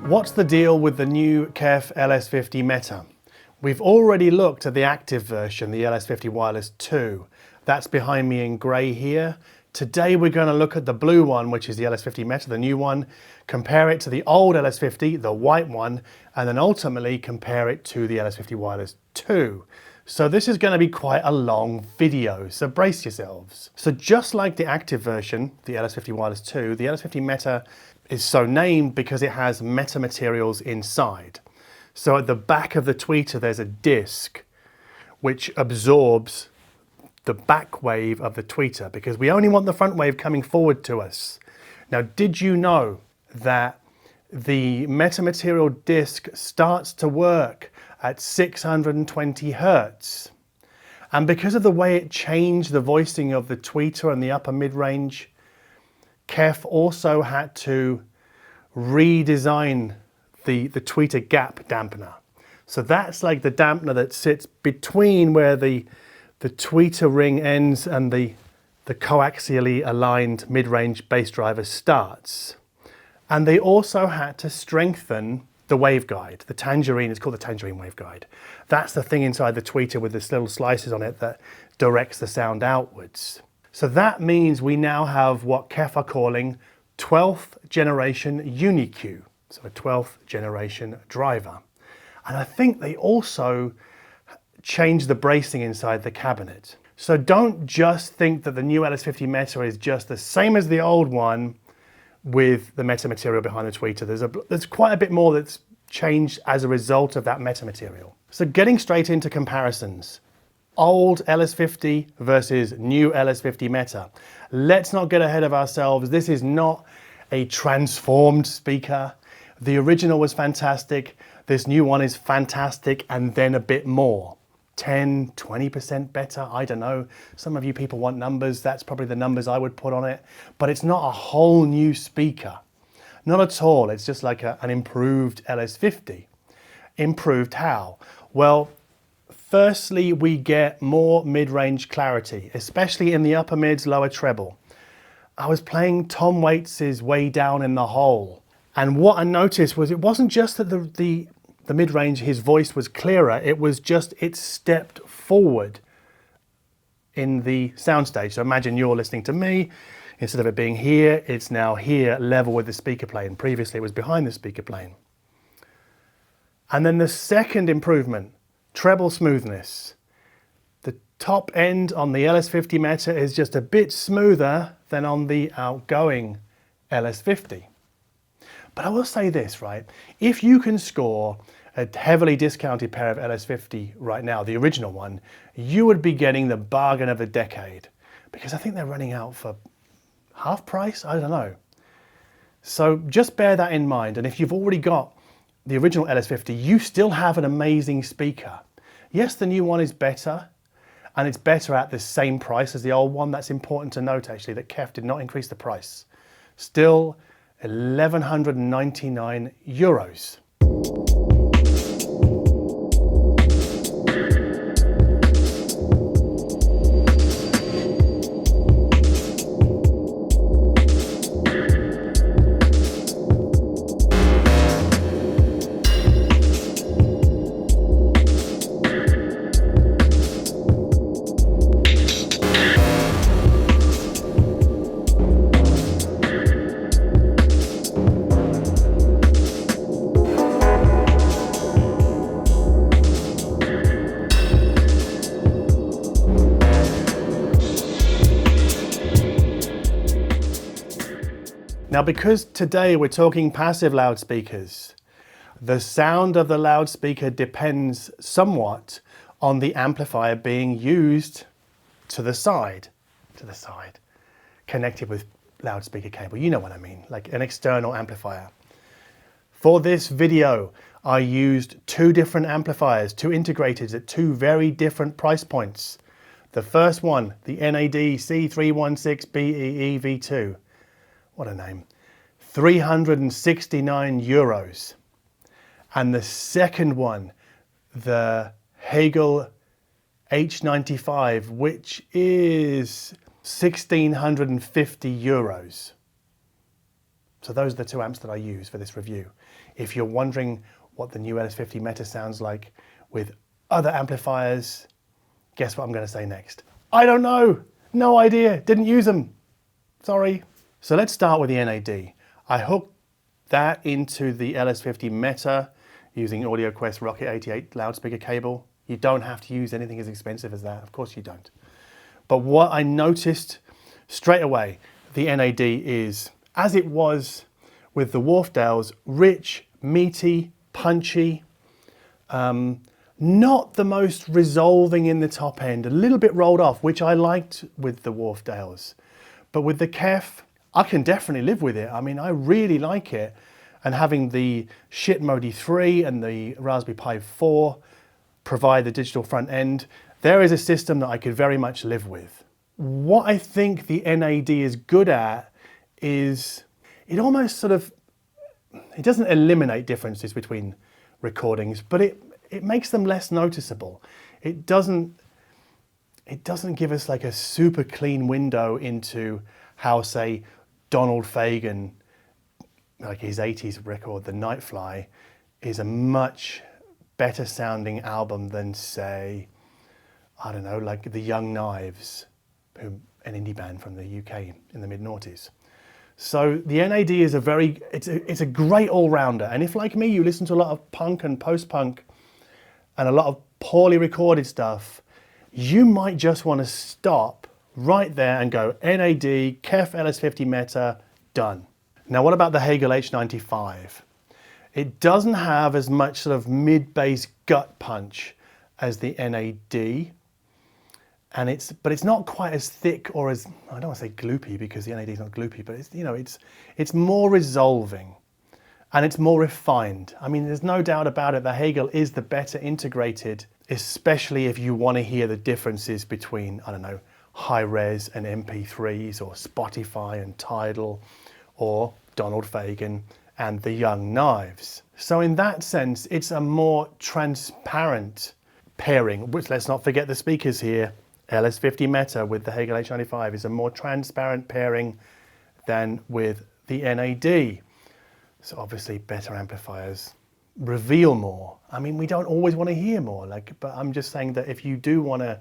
What's the deal with the new KEF LS50 Meta? We've already looked at the active version, the LS50 Wireless II. That's behind me in grey here. Today we're going to look at the blue one, which is the LS50 Meta, the new one, compare it to the old LS50, the white one, and then ultimately compare it to the LS50 Wireless II. So this is going to be quite a long video, so brace yourselves. So just like the active version, the LS50 Wireless II, the LS50 Meta is so named because it has metamaterials inside. So at the back of the tweeter there's a disc which absorbs the back wave of the tweeter because we only want the front wave coming forward to us. Now, did you know that the metamaterial disc starts to work at 620 Hertz? And because of the way it changed the voicing of the tweeter and the upper mid-range, KEF also had to redesign the tweeter gap dampener. So that's like the dampener that sits between where the tweeter ring ends and the coaxially aligned mid-range bass driver starts. And they also had to strengthen the waveguide. The tangerine is called the tangerine waveguide. That's the thing inside the tweeter with this little slices on it that directs the sound outwards. So that means we now have what KEF are calling 12th generation UniQ, so a 12th generation driver. And I think they also changed the bracing inside the cabinet. So don't just think that the new LS50 Meta is just the same as the old one with the metamaterial behind the tweeter. There's quite a bit more that's changed as a result of that metamaterial. So getting straight into comparisons. Old LS50 versus new LS50 Meta. Let's not get ahead of ourselves. This is not a transformed speaker. The original was fantastic. This new one is fantastic and then a bit more. 10, 20% better, I don't know. Some of you people want numbers. That's probably the numbers I would put on it. But it's not a whole new speaker. Not at all. It's just like an improved LS50. Improved how? Well, firstly, we get more mid-range clarity, especially in the upper mids, lower treble. I was playing Tom Waits' Way Down in the Hole, and what I noticed was it wasn't just that the mid-range, his voice was clearer, it was just it stepped forward in the soundstage. So imagine you're listening to me, instead of it being here, it's now here, level with the speaker plane. Previously it was behind the speaker plane. And then the second improvement, treble smoothness. The top end on the LS50 Meta is just a bit smoother than on the outgoing LS50. But I will say this, right? If you can score a heavily discounted pair of LS50 right now, the original one, you would be getting the bargain of the decade. Because I think they're running out for half price, I don't know. So just bear that in mind. And if you've already got the original LS50, you still have an amazing speaker. Yes, the new one is better, and it's better at the same price as the old one. That's important to note, actually, that KEF did not increase the price. Still 1,199 euros. Now, because today we're talking passive loudspeakers, The sound of the loudspeaker depends somewhat on the amplifier being used to the side, connected with loudspeaker cable. You know what I mean, like an external amplifier. For this video, I used two different amplifiers, two integrators at two very different price points. The first one, the NAD C316BEE V2. What a name. €369. And the second one, the Hegel H95, which is €1,650. So those are the two amps that I use for this review. If you're wondering what the new LS50 Meta sounds like with other amplifiers, guess what I'm going to say next? I don't know. No idea. Didn't use them. Sorry. So let's start with the NAD. I hooked that into the LS50 Meta using AudioQuest Rocket 88 loudspeaker cable. You don't have to use anything as expensive as that. Of course you don't. But what I noticed straight away, the NAD is, as it was with the Wharfdales, rich, meaty, punchy, not the most resolving in the top end, a little bit rolled off, which I liked with the Wharfdales. But with the KEF, I can definitely live with it. I mean, I really like it. And having the Schiit Modi 3 and the Raspberry Pi 4 provide the digital front end, there is a system that I could very much live with. What I think the NAD is good at is it almost sort of, it doesn't eliminate differences between recordings, but it makes them less noticeable. It doesn't give us like a super clean window into how, say, Donald Fagen, like his 80s record, The Nightfly, is a much better sounding album than, say, I don't know, like the Young Knives, an indie band from the UK in the mid-noughties. So the NAD is it's a great all-rounder. And if, like me, you listen to a lot of punk and post-punk and a lot of poorly recorded stuff, you might just want to stop right there and go NAD, KEF LS50 Meta, done. Now, what about the Hegel H95? It doesn't have as much sort of mid-bass gut punch as the NAD, but it's not quite as thick or as, I don't want to say gloopy because the NAD is not gloopy, but it's more resolving and it's more refined. I mean, there's no doubt about it, the Hegel is the better integrated, especially if you want to hear the differences between, I don't know, high-res and MP3s, or Spotify and Tidal, or Donald Fagen and the Young Knives. So in that sense, it's a more transparent pairing, which, let's not forget the speakers here. LS50 Meta with the Hegel H95 is a more transparent pairing than with the NAD. So obviously better amplifiers reveal more. I mean, we don't always want to hear more, but I'm just saying that if you do want to,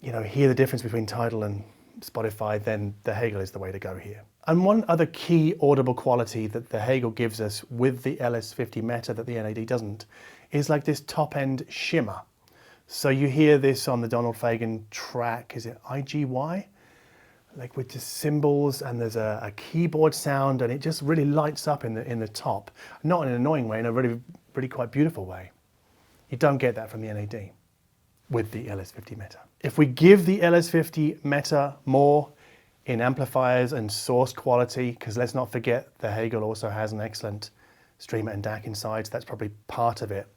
hear the difference between Tidal and Spotify, then the Hegel is the way to go here. And one other key audible quality that the Hegel gives us with the LS50 Meta that the NAD doesn't is like this top-end shimmer. So you hear this on the Donald Fagen track, is it IGY? Like with the cymbals, and there's a keyboard sound, and it just really lights up in the top. Not in an annoying way, in a really, really quite beautiful way. You don't get that from the NAD with the LS50 Meta. If we give the LS50 Meta more in amplifiers and source quality, because let's not forget the Hegel also has an excellent streamer and DAC inside, so that's probably part of it.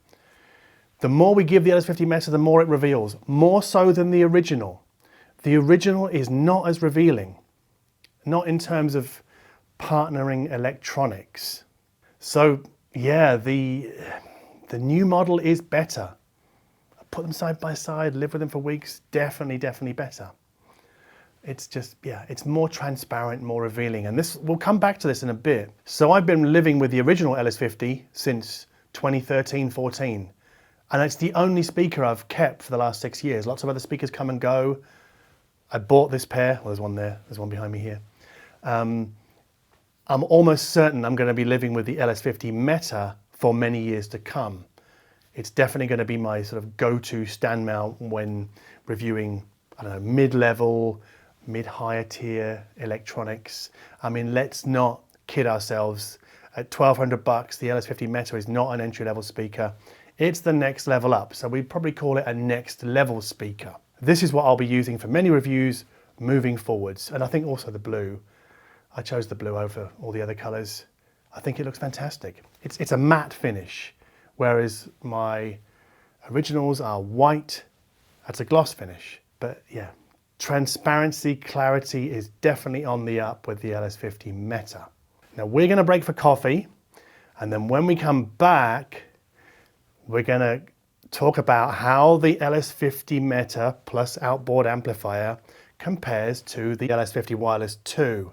The more we give the LS50 Meta, the more it reveals, more so than the original. The original is not as revealing, not in terms of partnering electronics. So yeah, the new model is better. Put them side by side, live with them for weeks, definitely better. It's just, yeah, it's more transparent, more revealing. And this, we'll come back to this in a bit. So I've been living with the original LS50 since 2013-14. And it's the only speaker I've kept for the last 6 years. Lots of other speakers come and go. I bought this pair. Well, there's one there. There's one behind me here. I'm almost certain I'm going to be living with the LS50 Meta for many years to come. It's definitely going to be my sort of go-to stand mount when reviewing, I don't know, mid-level, mid-higher tier electronics. I mean, let's not kid ourselves. At $1,200, the LS50 Meta is not an entry-level speaker. It's the next level up, so we'd probably call it a next level speaker. This is what I'll be using for many reviews moving forwards, and I think also the blue. I chose the blue over all the other colors. I think it looks fantastic. It's a matte finish, whereas my originals are white. That's a gloss finish. But yeah, transparency, clarity is definitely on the up with the LS50 Meta. Now we're gonna break for coffee, and then when we come back, we're gonna talk about how the LS50 Meta plus outboard amplifier compares to the LS50 Wireless II.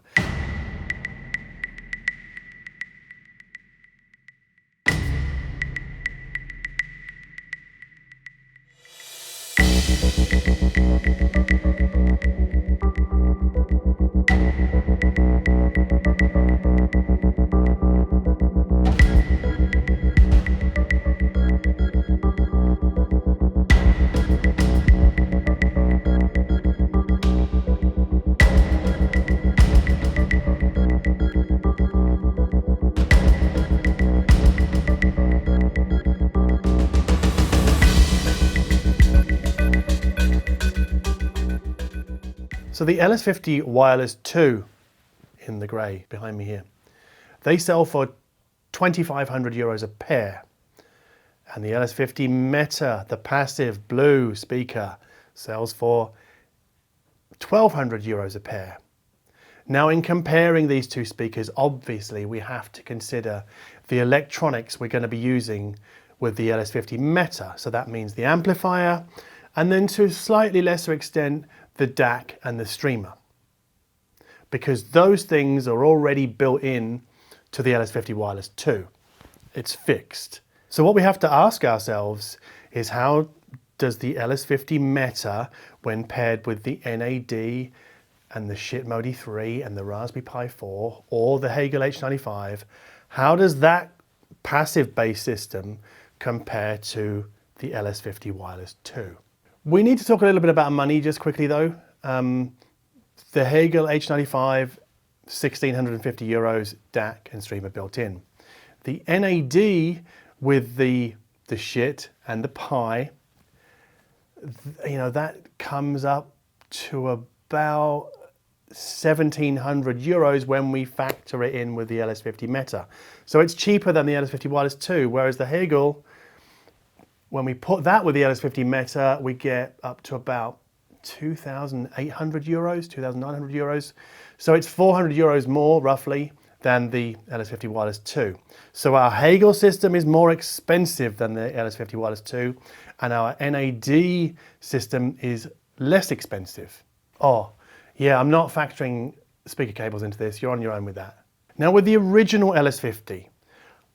So the LS50 Wireless II, in the grey behind me here, they sell for 2,500 euros a pair. And the LS50 Meta, the passive blue speaker, sells for 1,200 euros a pair. Now in comparing these two speakers, obviously we have to consider the electronics we're going to be using with the LS50 Meta. So that means the amplifier, and then to a slightly lesser extent, the DAC and the streamer, because those things are already built in to the LS50 Wireless II. It's fixed. So what we have to ask ourselves is, how does the LS50 Meta, when paired with the NAD and the Schiit Modi 3 and the Raspberry Pi 4 or the Hegel H95, how does that passive bass system compare to the LS50 Wireless II? We need to talk a little bit about money just quickly though. The Hegel H95, 1,650 euros, DAC and streamer built in. The NAD with the Schiit and the Pi, you know, that comes up to about 1,700 euros when we factor it in with the LS50 Meta. So it's cheaper than the LS50 Wireless II, whereas the Hegel, when we put that with the LS50 Meta, we get up to about 2,800 euros, 2,900 euros. So it's 400 euros more, roughly, than the LS50 Wireless II. So our Hegel system is more expensive than the LS50 Wireless II, and our NAD system is less expensive. Oh, yeah, I'm not factoring speaker cables into this. You're on your own with that. Now, with the original LS50,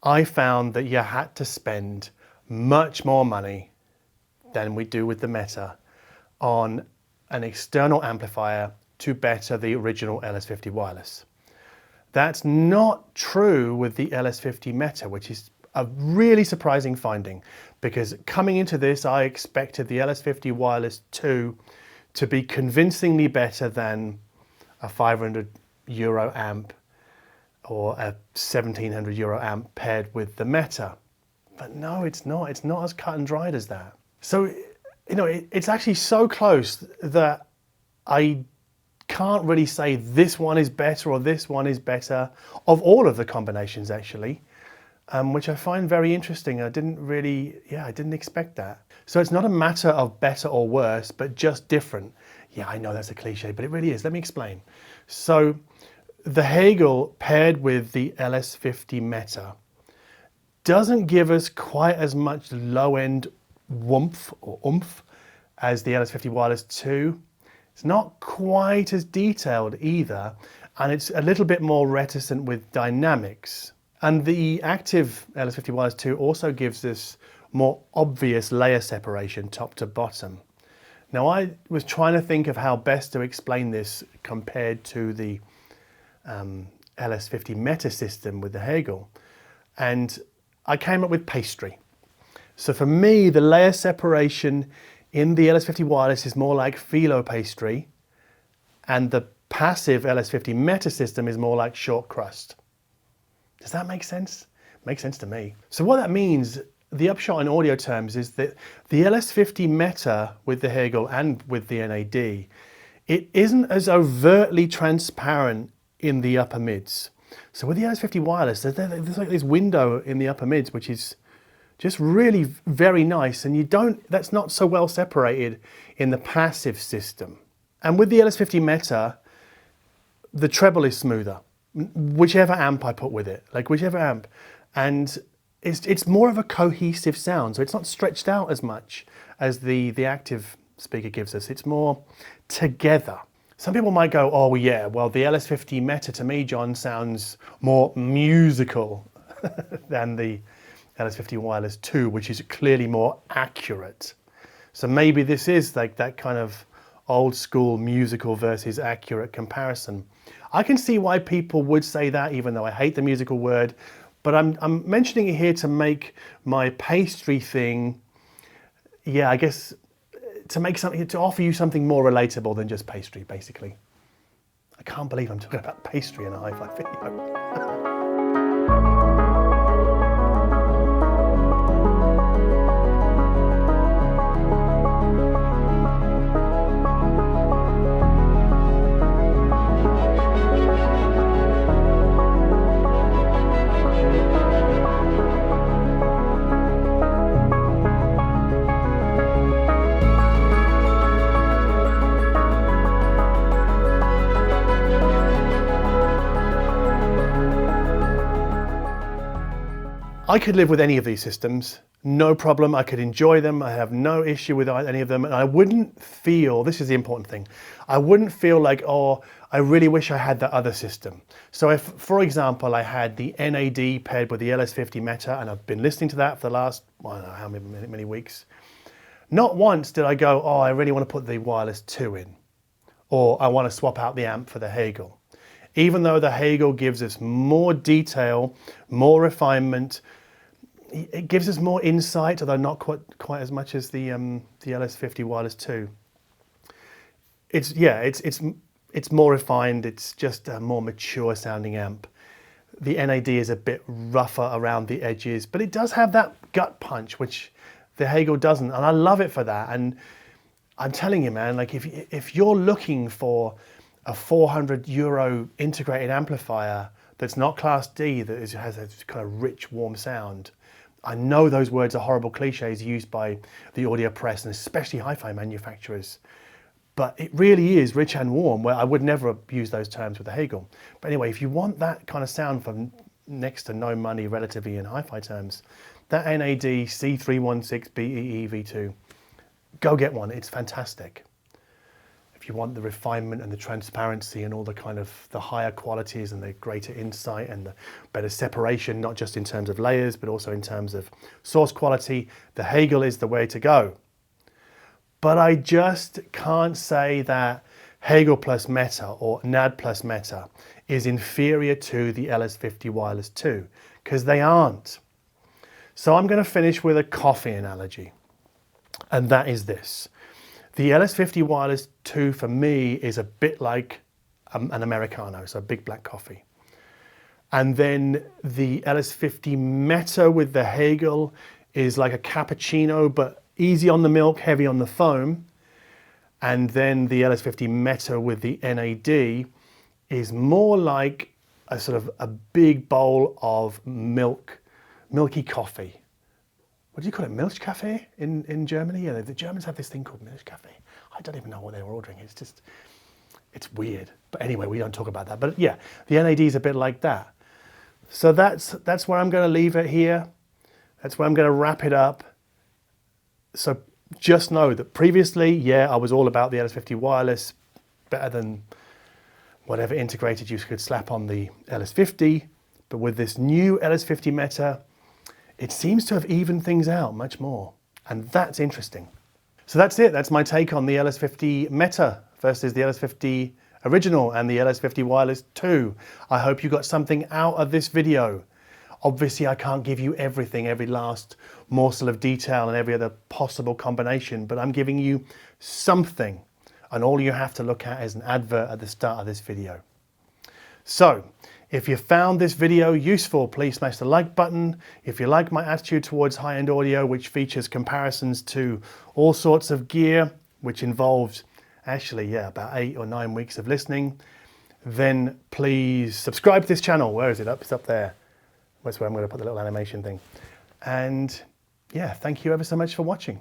I found that you had to spend much more money than we do with the Meta on an external amplifier to better the original LS50 Wireless. That's not true with the LS50 Meta, which is a really surprising finding, because coming into this, I expected the LS50 Wireless II to be convincingly better than a 500 euro amp or a 1,700 euro amp paired with the Meta. But no, it's not. It's not as cut and dried as that. So, you know, it's actually so close that I can't really say this one is better or this one is better, of all of the combinations actually, which I find very interesting. I didn't expect that. So it's not a matter of better or worse, but just different. Yeah, I know that's a cliche, but it really is. Let me explain. So the Hegel paired with the LS50 Meta doesn't give us quite as much low-end woomph or oomph as the LS50 Wireless II. It's not quite as detailed either, and it's a little bit more reticent with dynamics. And the active LS50 Wireless II also gives us more obvious layer separation top to bottom. Now, I was trying to think of how best to explain this compared to the LS50 Meta system with the Hegel, and I came up with pastry. So for me, the layer separation in the LS50 Wireless is more like phyllo pastry, and the passive LS50 Meta system is more like short crust. Does that make sense? Makes sense to me. So what that means, the upshot in audio terms, is that the LS50 Meta with the Hegel and with the NAD, it isn't as overtly transparent in the upper mids. So with the LS50 Wireless, there's like this window in the upper mids, which is just really very nice, and that's not so well separated in the passive system. And with the LS50 Meta, the treble is smoother, whichever amp I put with it, like whichever amp. And it's more of a cohesive sound, so it's not stretched out as much as the active speaker gives us. It's more together. Some people might go, oh yeah, well the LS50 Meta to me, John, sounds more musical than the LS50 Wireless II, which is clearly more accurate. So maybe this is like that kind of old school musical versus accurate comparison. I can see why people would say that, even though I hate the musical word, but I'm mentioning it here to make my pastry thing, yeah, I guess to offer you something more relatable than just pastry, basically. I can't believe I'm talking about pastry in a hi-fi video. I could live with any of these systems, no problem. I could enjoy them. I have no issue with any of them. And I wouldn't feel, this is the important thing, I wouldn't feel like, oh, I really wish I had that other system. So if, for example, I had the NAD paired with the LS50 Meta, and I've been listening to that for the last, I don't know how many weeks, not once did I go, oh, I really want to put the Wireless 2 in, or I want to swap out the amp for the Hegel. Even though the Hegel gives us more detail, more refinement, it gives us more insight, although not quite as much as the LS50 Wireless II. It's more refined. It's just a more mature sounding amp. The NAD is a bit rougher around the edges, but it does have that gut punch, which the Hegel doesn't, and I love it for that. And I'm telling you, man, like if you're looking for a €400 integrated amplifier that's not Class D, that has a kind of rich, warm sound. I know those words are horrible cliches used by the audio press and especially hi-fi manufacturers, but it really is rich and warm, where I would never use those terms with the Hegel. But anyway, if you want that kind of sound for next to no money relatively in hi-fi terms, that NAD C316BEE V2, go get one, it's fantastic. If you want the refinement and the transparency and all the kind of the higher qualities and the greater insight and the better separation, not just in terms of layers, but also in terms of source quality, the Hegel is the way to go. But I just can't say that Hegel plus Meta or NAD plus Meta is inferior to the LS50 Wireless II, because they aren't. So I'm going to finish with a coffee analogy, and that is this. The LS50 Wireless II for me is a bit like an Americano, so a big black coffee. And then the LS50 Meta with the Hegel is like a cappuccino, but easy on the milk, heavy on the foam. And then the LS50 Meta with the NAD is more like a sort of a big bowl of milky coffee. What do you call it? Milchkaffee in Germany? Yeah, the Germans have this thing called Milchkaffee. I don't even know what they were ordering. It's weird. But anyway, we don't talk about that. But yeah, the NAD is a bit like that. So that's where I'm going to leave it here. That's where I'm going to wrap it up. So just know that previously, yeah, I was all about the LS50 Wireless, better than whatever integrated you could slap on the LS50. But with this new LS50 Meta, it seems to have evened things out much more, and that's interesting. So that's it. That's my take on the LS50 Meta versus the LS50 original and the LS50 Wireless II. I hope you got something out of this video. Obviously, I can't give you everything, every last morsel of detail and every other possible combination, but I'm giving you something, and all you have to look at is an advert at the start of this video. So, If you found this video useful, please smash the like button. If you like my attitude towards high-end audio, which features comparisons to all sorts of gear, which involves actually, about 8 or 9 weeks of listening, then please subscribe to this channel. Where is it? It's up there. That's where I'm going to put the little animation thing. And yeah, thank you ever so much for watching.